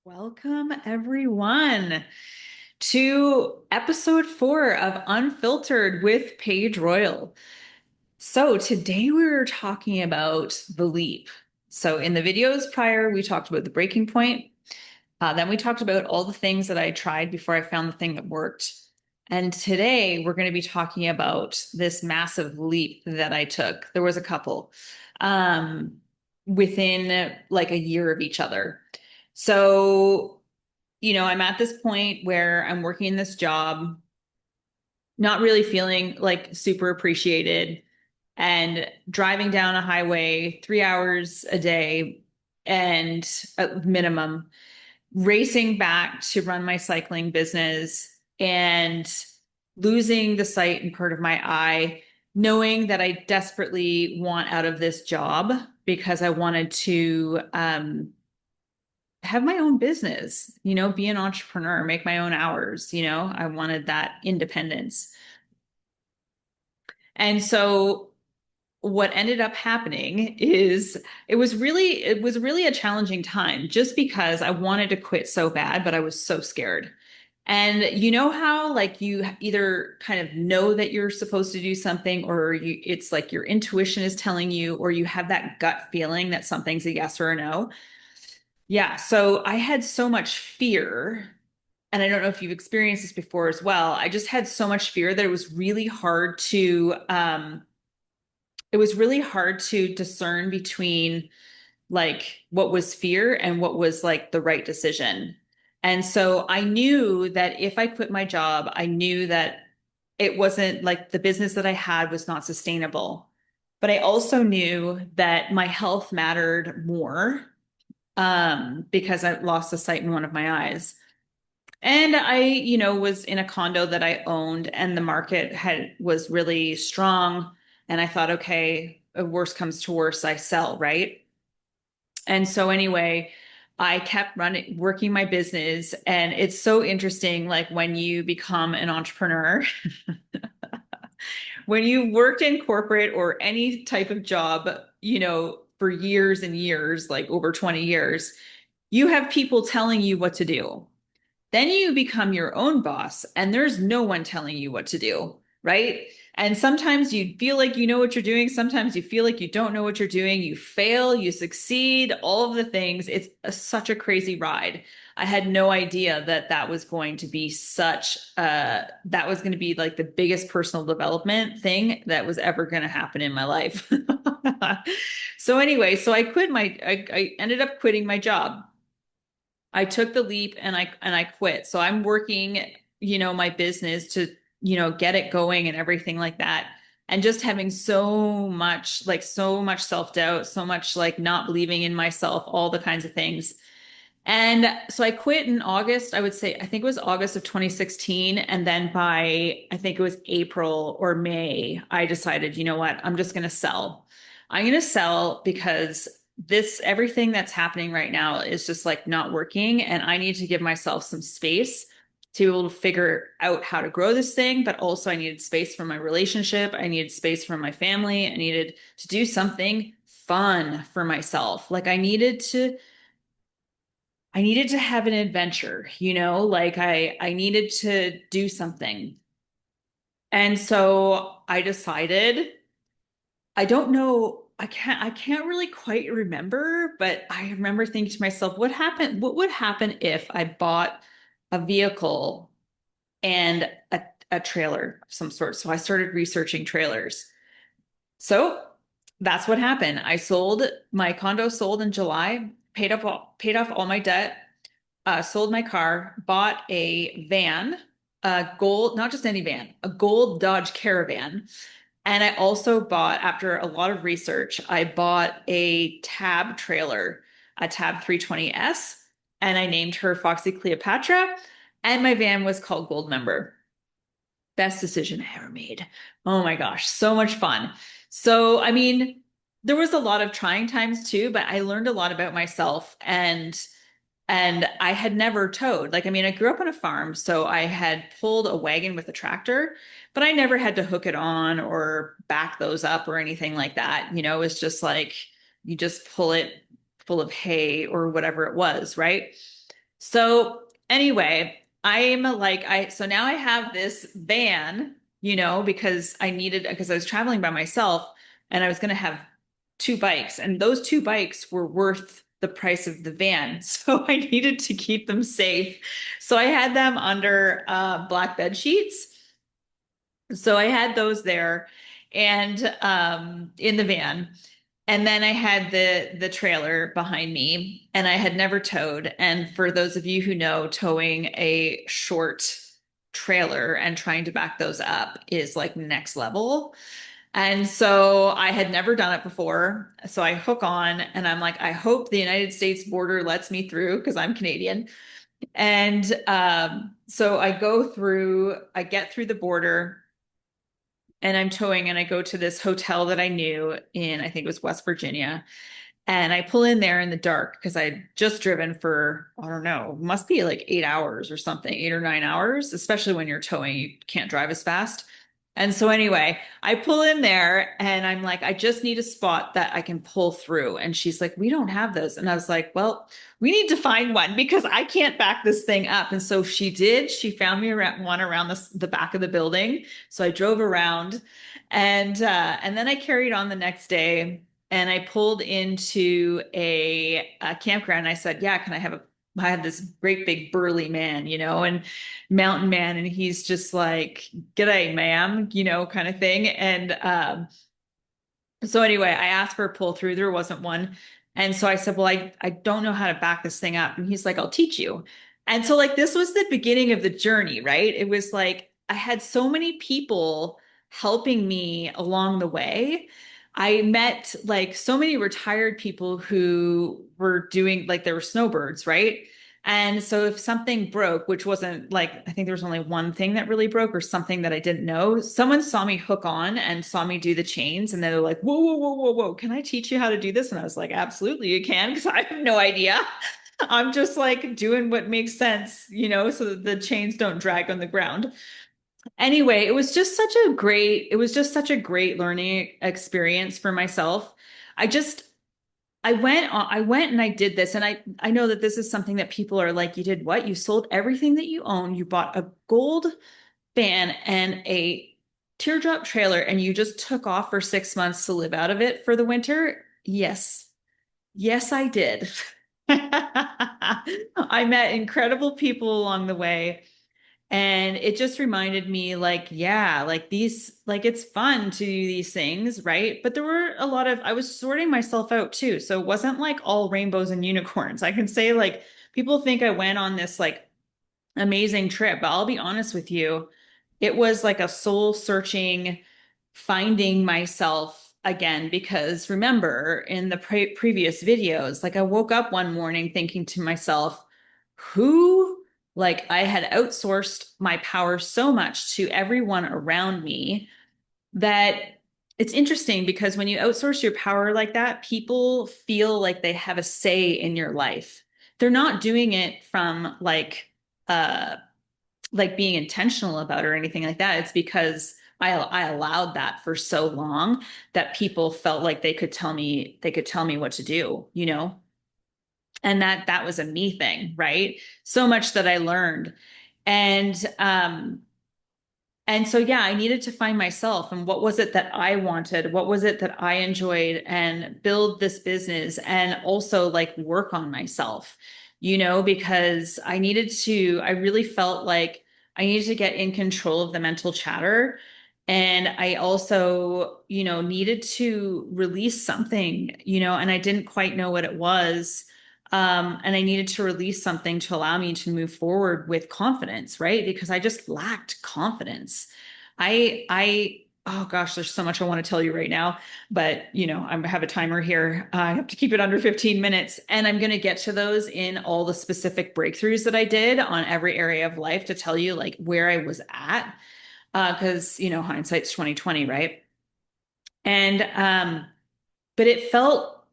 Welcome, everyone, to episode 4 of Unfiltered with Paige Royal. So, today we were talking about the leap. So, in the videos prior, we talked about the breaking point. Then we talked about all the things that I tried before I found the thing that worked. And today we're going to be talking about this massive leap that I took. There was a couple um, within like a year of each other. So, I'm at this point where I'm working in this job, not really feeling like super appreciated, and driving down a highway 3 hours a day and at minimum, racing back to run my cycling business and losing the sight in part of my eye, knowing that I desperately want out of this job because I wanted to have my own business, be an entrepreneur, make my own hours, I wanted that independence. And so what ended up happening is it was really a challenging time just because I wanted to quit so bad, but I was so scared. And you know how like you either kind of know that you're supposed to do something or it's like your intuition is telling you or you have that gut feeling that something's a yes or a no. Yeah, so I had so much fear, and I don't know if you've experienced this before as well. I just had so much fear that it was really hard to discern between like what was fear and what was like the right decision. And so I knew that if I quit my job, I knew that it wasn't like the business that I had was not sustainable. But I also knew that my health mattered more because I lost the sight in one of my eyes. And I, was in a condo that I owned and the market was really strong. And I thought, okay, if worst comes to worst, I sell, right? And so anyway, I kept working my business. And it's so interesting, like when you become an entrepreneur, when you worked in corporate or any type of job, for years and years, like over 20 years, you have people telling you what to do. Then you become your own boss and there's no one telling you what to do, right? And sometimes you feel like you know what you're doing. Sometimes you feel like you don't know what you're doing. You fail, you succeed, all of the things. Such a crazy ride. I had no idea that that was going to be that was going to be like the biggest personal development thing that was ever going to happen in my life. So anyway, so I ended up quitting my job. I took the leap and I quit. So I'm working, my business to, get it going and everything like that. And just having so much self-doubt, so much like not believing in myself, all the kinds of things. And so I quit in August, I would say, I think it was August of 2016. And then by, I think it was April or May, I decided, you know what, I'm just going to sell. I'm going to sell because everything that's happening right now is just like not working. And I need to give myself some space to be able to figure out how to grow this thing. But also, I needed space for my relationship. I needed space for my family. I needed to do something fun for myself. Like I needed to have an adventure, like I needed to do something. And so I decided, I don't know, I can't really quite remember, but I remember thinking to myself, what would happen if I bought a vehicle and a trailer of some sort? So I started researching trailers. So that's what happened. My condo sold in July, paid off all my debt, sold my car, bought a van, a gold, not just any van, a gold Dodge Caravan. And I also bought, after a lot of research, I bought a Tab trailer, a Tab 320S, and I named her Foxy Cleopatra. And my van was called Gold Member. Best decision I ever made. Oh my gosh, so much fun. So, I mean, there was a lot of trying times too, but I learned a lot about myself and I had never towed. Like, I mean, I grew up on a farm, so I had pulled a wagon with a tractor, but I never had to hook it on or back those up or anything like that. It was just like you just pull it full of hay or whatever it was, right? So anyway, so now I have this van, because because I was traveling by myself and I was going to have two bikes, and those two bikes were worth the price of the van. So I needed to keep them safe. So I had them under black bed sheets. So I had those there and in the van. And then I had the trailer behind me and I had never towed. And for those of you who know, towing a short trailer and trying to back those up is like next level. And so I had never done it before. So I hook on and I'm like, I hope the United States border lets me through because I'm Canadian. And so I get through the border and I'm towing and I go to this hotel that I knew in, I think it was West Virginia. And I pull in there in the dark because I'd just driven for, I don't know, must be like 8 hours or something, 8 or 9 hours, especially when you're towing, you can't drive as fast. And so anyway, I pull in there and I'm like, I just need a spot that I can pull through. And she's like, we don't have those. And I was like, well, we need to find one because I can't back this thing up. And so she did. She found me one around the back of the building. So I drove around and then I carried on the next day and I pulled into a campground. And I said, yeah, can I have I had this great big burly man, and mountain man. And he's just like, g'day, ma'am, kind of thing. And so anyway, I asked for a pull through. There wasn't one. And so I said, well, I don't know how to back this thing up. And he's like, I'll teach you. And so like this was the beginning of the journey, right? It was like I had so many people helping me along the way. I met like so many retired people who were doing like they were snowbirds, right? And so if something broke, which wasn't like, I think there was only one thing that really broke or something that I didn't know, someone saw me hook on and saw me do the chains. And they're like, whoa, whoa, whoa, whoa, whoa, can I teach you how to do this? And I was like, absolutely, you can, because I have no idea. I'm just like doing what makes sense, so that the chains don't drag on the ground. Anyway, it was just such a great learning experience for myself. I just I went and I did this. And I know that this is something that people are like, you did what? You sold everything that you own. You bought a gold van and a teardrop trailer and you just took off for 6 months to live out of it for the winter. Yes. Yes, I did. I met incredible people along the way. And it just reminded me, like, yeah, like like it's fun to do these things, right? But there were I was sorting myself out too. So it wasn't like all rainbows and unicorns. I can say, like, people think I went on this like amazing trip, but I'll be honest with you, it was like a soul searching, finding myself again. Because remember, in the previous videos, like I woke up one morning thinking to myself, who, like, I had outsourced my power so much to everyone around me that it's interesting because when you outsource your power like that, people feel like they have a say in your life. They're not doing it from uh like being intentional about it or anything like that. It's because I allowed that for so long that people felt like they could tell me what to do, and that was a me thing, right? So much that I learned. And and so, yeah, I needed to find myself and what was it that I wanted? What was it that I enjoyed and build this business and also like work on myself, because I really felt like I needed to get in control of the mental chatter. And I also, needed to release something, and I didn't quite know what it was. And I needed to release something to allow me to move forward with confidence, right? Because I just lacked confidence. Oh gosh, there's so much I want to tell you right now, but I have a timer here. I have to keep it under 15 minutes, and I'm going to get to those in all the specific breakthroughs that I did on every area of life to tell you like where I was at. Because hindsight's 2020, right? And but it felt,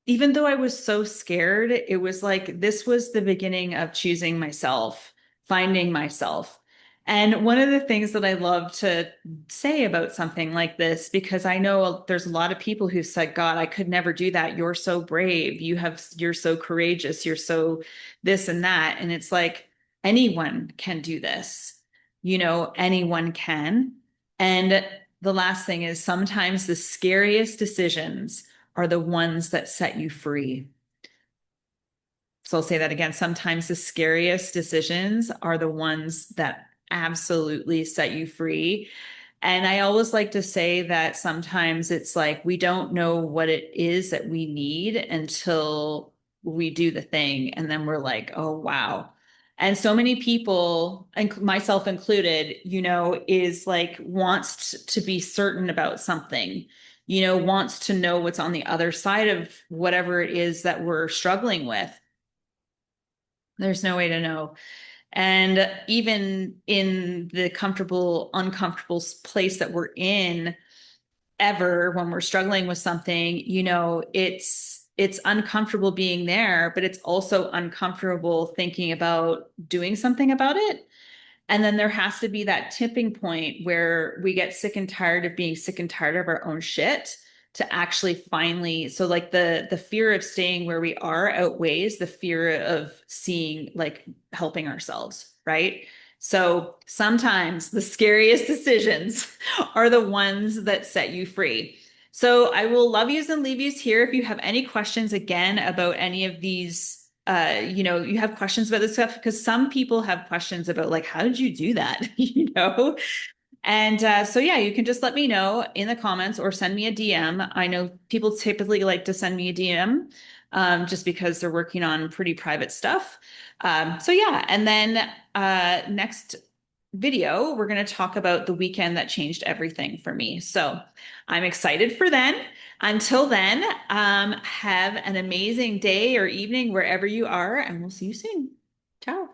even though I was so scared, it was like this was the beginning of choosing myself, finding myself. And one of the things that I love to say about something like this, because I know there's a lot of people who said, God, I could never do that. You're so brave. You're so courageous. You're so this and that. And it's like anyone can do this. Anyone can. And the last thing is sometimes the scariest decisions are the ones that set you free. So I'll say that again. Sometimes the scariest decisions are the ones that absolutely set you free. And I always like to say that sometimes it's like we don't know what it is that we need until we do the thing. And then we're like, oh, wow. And so many people, and myself included, is like wants to be certain about something, wants to know what's on the other side of whatever it is that we're struggling with. There's no way to know. And even in the comfortable, uncomfortable place that we're in, ever when we're struggling with something, it's uncomfortable being there, but it's also uncomfortable thinking about doing something about it. And then there has to be that tipping point where we get sick and tired of being sick and tired of our own shit to actually finally, so like the fear of staying where we are outweighs the fear of seeing, like, helping ourselves, right? So sometimes the scariest decisions are the ones that set you free. So I will love yous and leave yous here. If you have any questions again about any of these, you have questions about this stuff, because some people have questions about, like, how did you do that? And so, yeah, you can just let me know in the comments or send me a DM. I know people typically like to send me a DM, just because they're working on pretty private stuff. So, yeah. And then next video, we're going to talk about the weekend that changed everything for me. So I'm excited for then. Until then, have an amazing day or evening wherever you are, and we'll see you soon. Ciao.